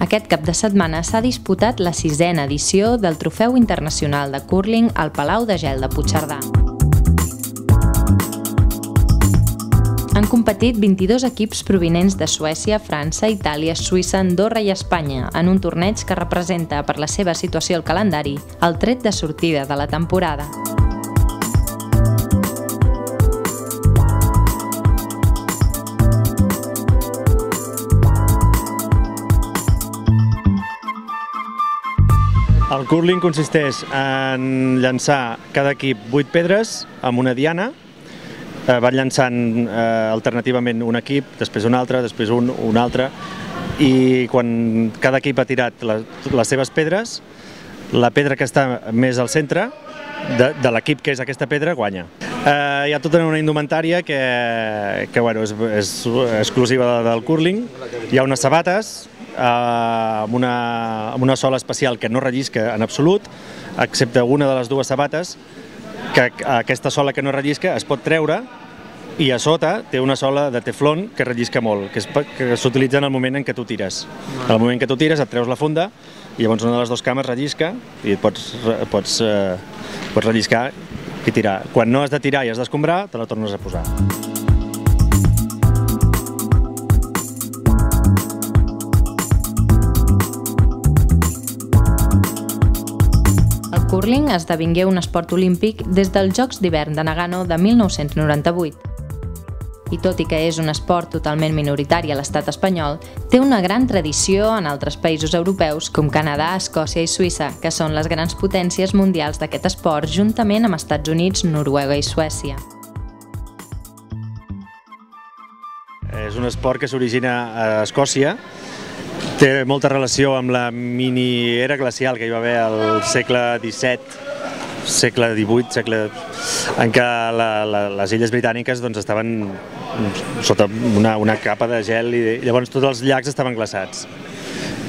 Aquest cap de setmana s'ha disputat la 6ª edició del Trofeu Internacional de Curling al Palau de Gel de Puigcerdà. Han competit 22 equips provinents de Suècia, França, Itàlia, Suïssa, Andorra i Espanya en un torneig que representa, per la seva situació al calendari, el tret de sortida de la temporada. El curling consisteix en llançar cada equip 8 pedres amb una diana. Van llançant alternativament un equip, després un altre, després un altre, i quan cada equip ha tirat les seves pedres, la pedra que està més al centre de l'equip que és aquesta pedra guanya. Hi ha tota una indumentària que és exclusiva del curling. Hi ha unes sabates amb una sola especial que no rellisca en absolut, excepte una de les dues sabates, que aquesta sola que no rellisca es pot treure, i a sota té una sola de teflon que rellisca molt, que s'utilitza en el moment en què tu tires. En el moment que tu tires et treus la funda i llavors una de les dues cames rellisca i pots relliscar i tirar. Quan no has de tirar i has d'escombrar, te la tornes a posar. El curling esdevingué un esport olímpic des dels Jocs d'Hivern de Nagano de 1998. I tot i que és un esport totalment minoritari a l'estat espanyol, té una gran tradició en altres països europeus com Canadà, Escòcia i Suïssa, que són les grans potències mundials d'aquest esport juntament amb Estats Units, Noruega i Suècia. És un esport que s'origina a Escòcia. Té molta relació amb la mini-era glacial que hi va haver al segle XVII, segle XVIII, en què les illes britàniques estaven sota una capa de gel i llavors tots els llacs estaven glaçats.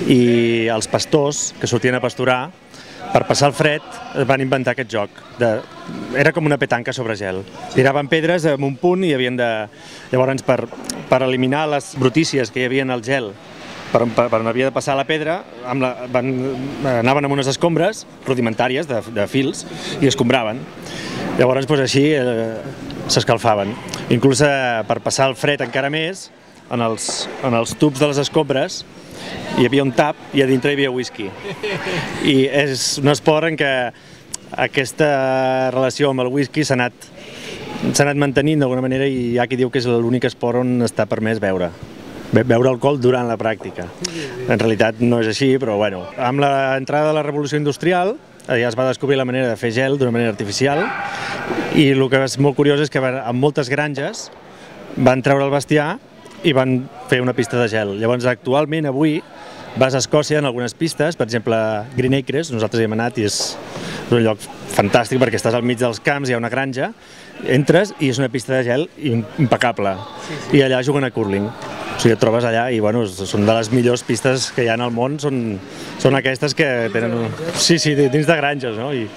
I els pastors que sortien a pasturar, per passar el fred, van inventar aquest joc. Era com una petanca sobre gel. Tiraven pedres en un punt i havien de... Llavors, per eliminar les brutícies que hi havia en el gel, per on havia de passar la pedra, anaven amb unes escombres rudimentàries de fils i escombraven. Llavors així s'escalfaven. Inclús per passar el fred encara més, en els tubs de les escombres hi havia un tap i a dintre hi havia whisky. I és un esport en què aquesta relació amb el whisky s'ha anat mantenint d'alguna manera i hi ha qui diu que és l'únic esport on està permès beure alcohol durant la pràctica. En realitat no és així, però bueno. Amb l'entrada de la revolució industrial ja es va descobrir la manera de fer gel d'una manera artificial i el que és molt curiós és que en moltes granges van treure el bestiar i van fer una pista de gel. Llavors, actualment, avui, vas a Escòcia en algunes pistes, per exemple, Green Acres, nosaltres hi hem anat i és un lloc fantàstic perquè estàs al mig dels camps, hi ha una granja, entres i és una pista de gel impecable i allà juguen a curling. O sigui, et trobes allà i són de les millors pistes que hi ha al món, són aquestes que tenen... Sí, dins de granges, no? I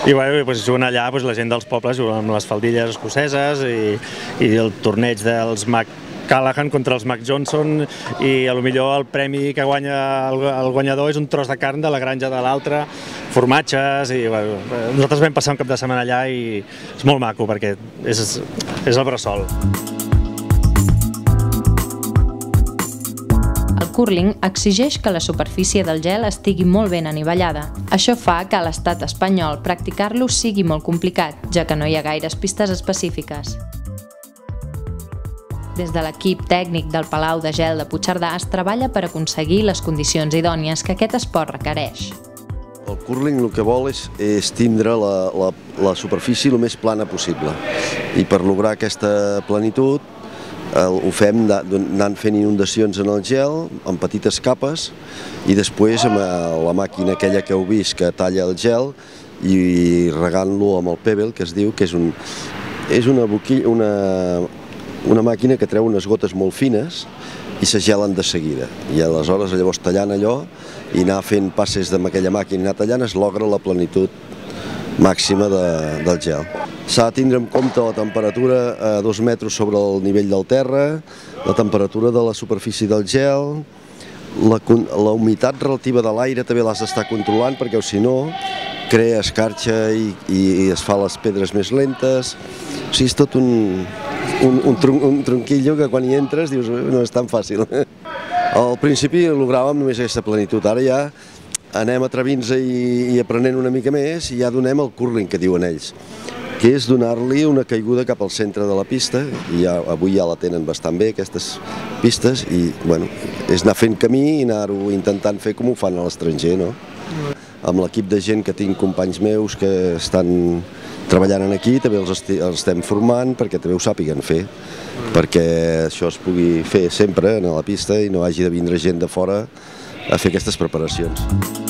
juguen allà, la gent dels pobles juguen amb les faldilles escoceses i el torneig dels Mac Callahan contra els Mac Johnson i potser el premi que guanya el guanyador és un tros de carn de la granja de l'altre, formatges i nosaltres vam passar un cap de setmana allà i és molt maco perquè és el bressol. El curling exigeix que la superfície del gel estigui molt ben anivellada. Això fa que a l'estat espanyol practicar-lo sigui molt complicat, ja que no hi ha gaires pistes específiques. Des de l'equip tècnic del Palau de Gel de Puigcerdà es treballa per aconseguir les condicions idònies que aquest esport requereix. El curling el que vol és tindre la superfície el més plana possible i per lograr aquesta planitud ho fem anant fent inundacions en el gel, en petites capes, i després amb la màquina aquella que heu vist que talla el gel i regant-lo amb el pebble, que es diu, que és una màquina que treu unes gotes molt fines i se gelen de seguida. I aleshores, llavors, tallant allò i anar fent passes amb aquella màquina i anar tallant es logra la plenitud màxima del gel. S'ha de tindre en compte la temperatura a 2 metres sobre el nivell del terra, la temperatura de la superfície del gel, La humitat relativa de l'aire també l'has d'estar controlant, perquè si no crea escarxa i es fa les pedres més lentes. O sigui, és tot un tronquillo que quan hi entres dius no és tan fàcil. Al principi logràvem només aquesta plenitud, ara ja anem atrevint-nos i aprenent una mica més i ja donem el curling que diuen ells, que és donar-li una caiguda cap al centre de la pista, i avui ja la tenen bastant bé aquestes pistes, i bueno, és anar fent camí i anar-ho intentant fer com ho fan a l'estranger, no? Amb l'equip de gent que tinc, companys meus que estan treballant aquí, també els estem formant perquè també ho sàpiguen fer, perquè això es pugui fer sempre a la pista i no hagi de vindre gent de fora a fer aquestes preparacions.